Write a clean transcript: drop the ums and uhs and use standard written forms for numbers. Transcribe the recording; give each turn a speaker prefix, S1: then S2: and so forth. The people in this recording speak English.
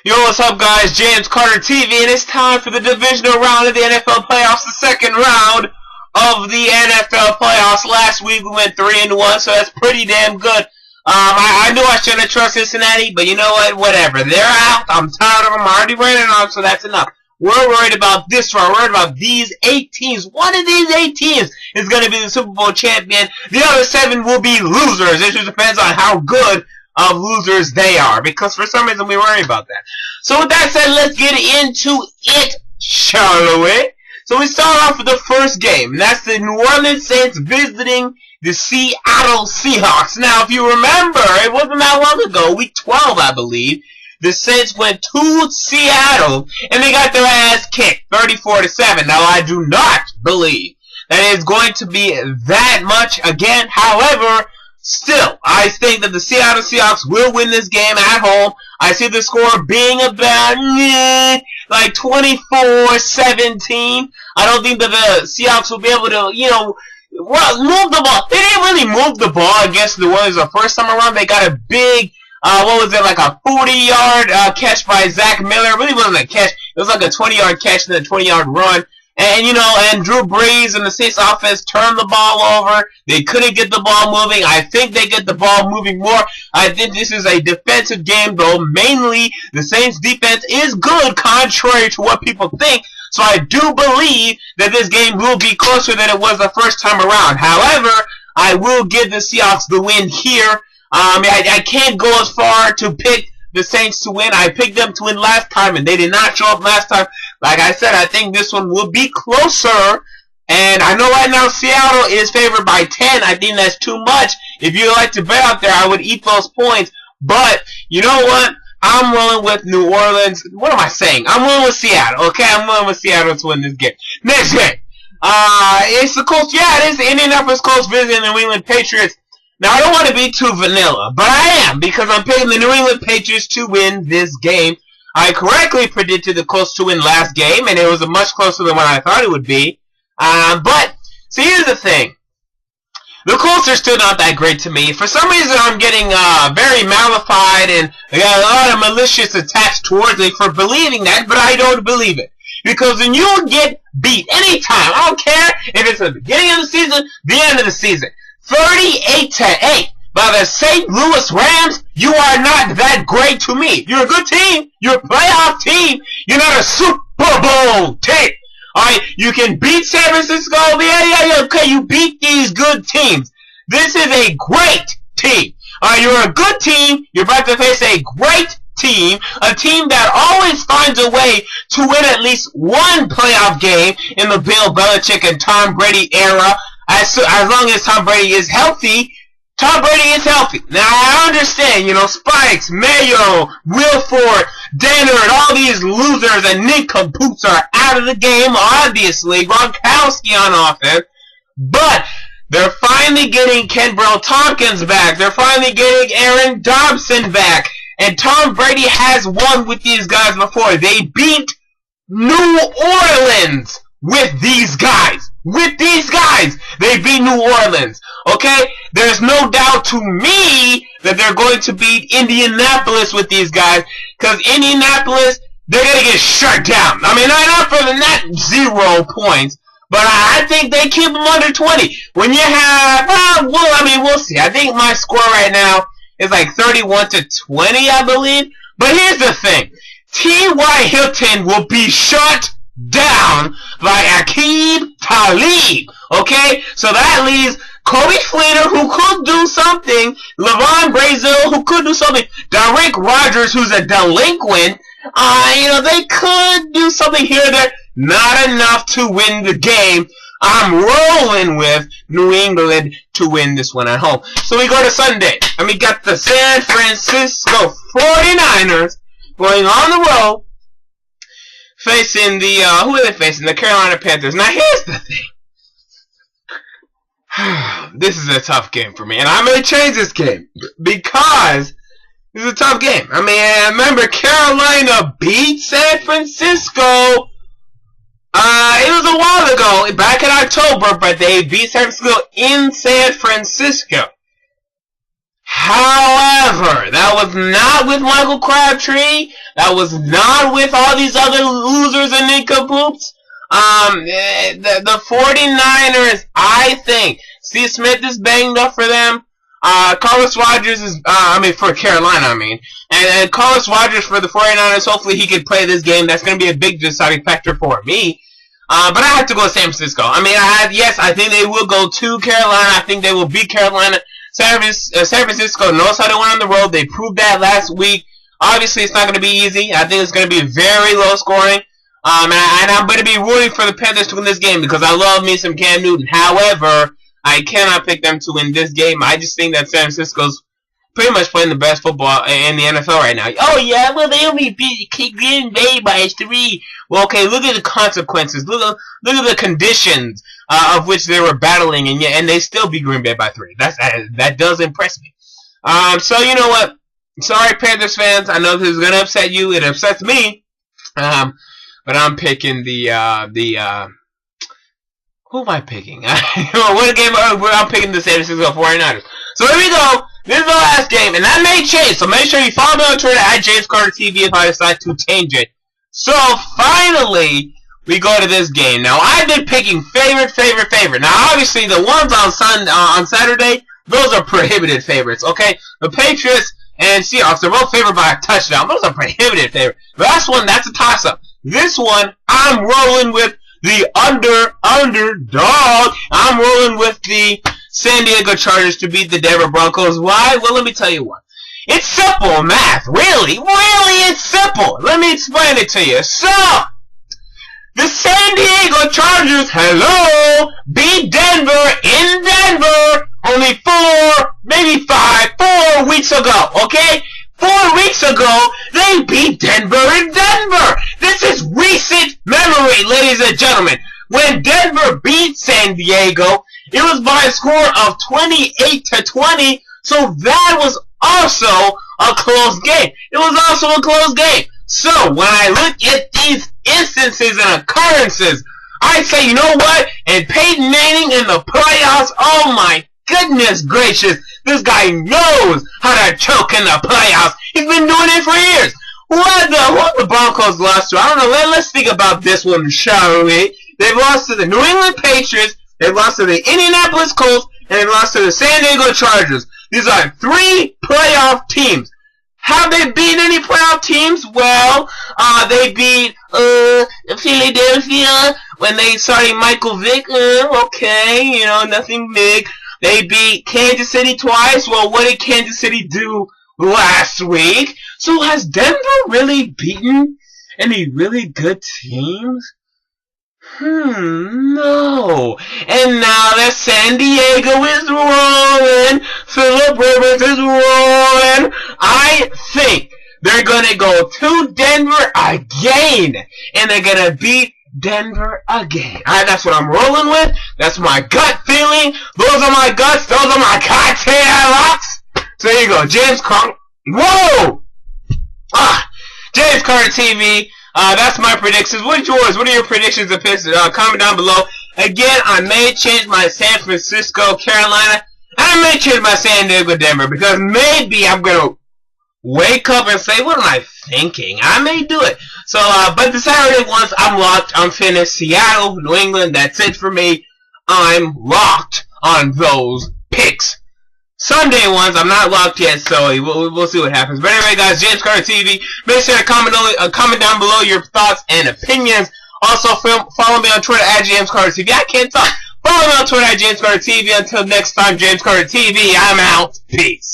S1: Yo, what's up, guys? James Carter TV, and it's time for the divisional round of the NFL playoffs, the second round of the NFL playoffs. Last week we went 3-1, so that's pretty damn good. I knew I shouldn't have trusted Cincinnati, but you know what? Whatever. They're out. I'm tired of them. I already ran it on, so that's enough. We're worried about this round. We're worried about these 8 teams. One of these 8 teams is going to be the Super Bowl champion. The other 7 will be losers. It just depends on how good of losers they are, because for some reason we worry about that. So with that said, let's get into it, shall we? So we start off with the first game, and that's the New Orleans Saints visiting the Seattle Seahawks. Now, if you remember, it wasn't that long ago, week 12, I believe, the Saints went to Seattle, and they got their ass kicked, 34-7. Now, I do not believe that it's going to be that much again. However, still, I think that the Seattle Seahawks will win this game at home. I see the score being about like 24-17. I don't think that the Seahawks will be able to, move the ball. They didn't really move the ball against the Warriors the first time around. They got a big, like a 40-yard catch by Zach Miller. It really wasn't a catch. It was like a 20-yard catch and a 20-yard run. And, and Drew Brees and the Saints offense turned the ball over. They couldn't get the ball moving. I think they get the ball moving more. I think this is a defensive game, though. Mainly, the Saints defense is good, contrary to what people think. So I do believe that this game will be closer than it was the first time around. However, I will give the Seahawks the win here. I can't go as far to pick the Saints to win. I picked them to win last time, and they did not show up last time. Like I said, I think this one will be closer. And I know right now Seattle is favored by 10. I think that's too much. If you like to bet out there, I would eat those points. But, you know what? I'm rolling with New Orleans. What am I saying? I'm rolling with Seattle. Okay, I'm rolling with Seattle to win this game. Next game. It's the Colts. Yeah, it is the Indianapolis Colts visiting the New England Patriots. Now, I don't want to be too vanilla, but I am, because I'm picking the New England Patriots to win this game. I correctly predicted the Colts to win last game, and it was much closer than what I thought it would be. But, see, here's the thing. The Colts are still not that great to me. For some reason, I'm getting very mollified, and I got a lot of malicious attached towards me for believing that, but I don't believe it. Because when you get beat anytime, I don't care if it's the beginning of the season, the end of the season, 38-8 by the St. Louis Rams, you are not that great to me. You're a good team. You're a playoff team. You're not a Super Bowl team. Alright, you can beat San Francisco. Yeah, okay, you beat these good teams. This is a great team. Alright, you're a good team. You're about to face a great team. A team that always finds a way to win at least one playoff game in the Bill Belichick and Tom Brady era. As long as Tom Brady is healthy, Tom Brady is healthy. Now, I understand, Spikes, Mayo, Wilford, Dennard, all these losers and nincompoops are out of the game, obviously. Gronkowski on offense. But they're finally getting Kenbrell Tompkins back. They're finally getting Aaron Dobson back. And Tom Brady has won with these guys before. They beat New Orleans with these guys. With these guys, they beat New Orleans. Okay? There's no doubt to me that they're going to beat Indianapolis with these guys. Because Indianapolis, they're going to get shut down. I mean, not for the not 0 points. But I think they keep them under 20. When you have, we'll see. I think my score right now is like 31-20, I believe. But here's the thing. T.Y. Hilton will be shut down by Aqib Talib. Okay? So that leaves Kobe Fleener, who could do something. Levon Brazil, who could do something. Derek Rogers, who's a delinquent. They could do something here or there. Not enough to win the game. I'm rolling with New England to win this one at home. So we go to Sunday. And we got the San Francisco 49ers going on the road, facing the, who are they facing? The Carolina Panthers. Now, here's the thing. This is a tough game for me. And I'm going to change this game. Because this is a tough game. I mean, I remember Carolina beat San Francisco. It was a while ago, back in October, but they beat San Francisco in San Francisco. However, that was not with Michael Crabtree. That was not with all these other losers and nincompoops. The 49ers, I think, Steve Smith is banged up for them. Carlos Rogers is, for Carolina, And Carlos Rogers for the 49ers, hopefully he can play this game. That's going to be a big deciding factor for me. But I have to go with San Francisco. I think they will go to Carolina. I think they will beat Carolina. San Francisco knows how to win on the road. They proved that last week. Obviously, it's not going to be easy. I think it's going to be very low scoring. And I'm going to be rooting for the Panthers to win this game because I love me some Cam Newton. However, I cannot pick them to win this game. I just think that San Francisco's pretty much playing the best football in the NFL right now. Oh, yeah, well, they only beat Green Bay by 3. Well, okay, look at the consequences. Look at the conditions of which they were battling, and they still beat Green Bay by 3. That does impress me. So, you know what? Sorry, Panthers fans. I know this is going to upset you. It upsets me. But I'm picking who am I picking? What game? I'm picking the San Francisco 49ers. So here we go. This is the last game, and that may change. So make sure you follow me on Twitter at JamesCarterTV if I decide to change it. So finally, we go to this game. Now I've been picking favorite. Now obviously the ones on Saturday, those are prohibited favorites. Okay, the Patriots and Seahawks, they're both favored by a touchdown. Those are prohibited favorites. The last one, that's a toss-up. This one, I'm rolling with the underdog. I'm rolling with the San Diego Chargers to beat the Denver Broncos. Why? Well, let me tell you what. It's simple math. Really, it's simple. Let me explain it to you. So, the San Diego Chargers, beat Denver in Denver only 4 weeks ago, okay? 4 weeks ago, they beat Denver in Denver. This is recent memory, ladies and gentlemen. When Denver beat San Diego, it was by a score of 28-20, so that was also a close game. It was also a close game. So, when I look at these instances and occurrences, I say, you know what? And Peyton Manning in the playoffs, oh my goodness gracious, this guy knows how to choke in the playoffs. He's been doing it for years. What the Broncos lost to? I don't know. Let's think about this one, shall we? They've lost to the New England Patriots, they've lost to the Indianapolis Colts, and they've lost to the San Diego Chargers. These are 3 playoff teams. Have they beaten any playoff teams? Well, they beat Philadelphia when they started Michael Vick. Okay, nothing big. They beat Kansas City twice. Well, what did Kansas City do last week? So has Denver really beaten any really good teams? No. And now that San Diego is rolling, Phillip Rivers is rolling, I think they're going to go to Denver again, and they're going to beat Denver again. That's what I'm rolling with. That's my gut feeling. Those are my guts. Those are my cocktail locks. So there you go. James Carter. Whoa! James Carter TV. That's my predictions. What's yours? What are your predictions of picks? Comment down below. Again, I may change my San Francisco, Carolina. I may change my San Diego, Denver, because maybe I'm going to wake up and say, what am I thinking? I may do it. So, but the Saturday ones, I'm locked. I'm finished. Seattle, New England, that's it for me. I'm locked on those picks. Sunday ones, I'm not locked yet, so we'll see what happens. But anyway, guys, James Carter TV. Make sure to comment down below your thoughts and opinions. Also, follow me on Twitter at James Carter TV. I can't talk. Follow me on Twitter at James Carter TV. Until next time, James Carter TV. I'm out. Peace.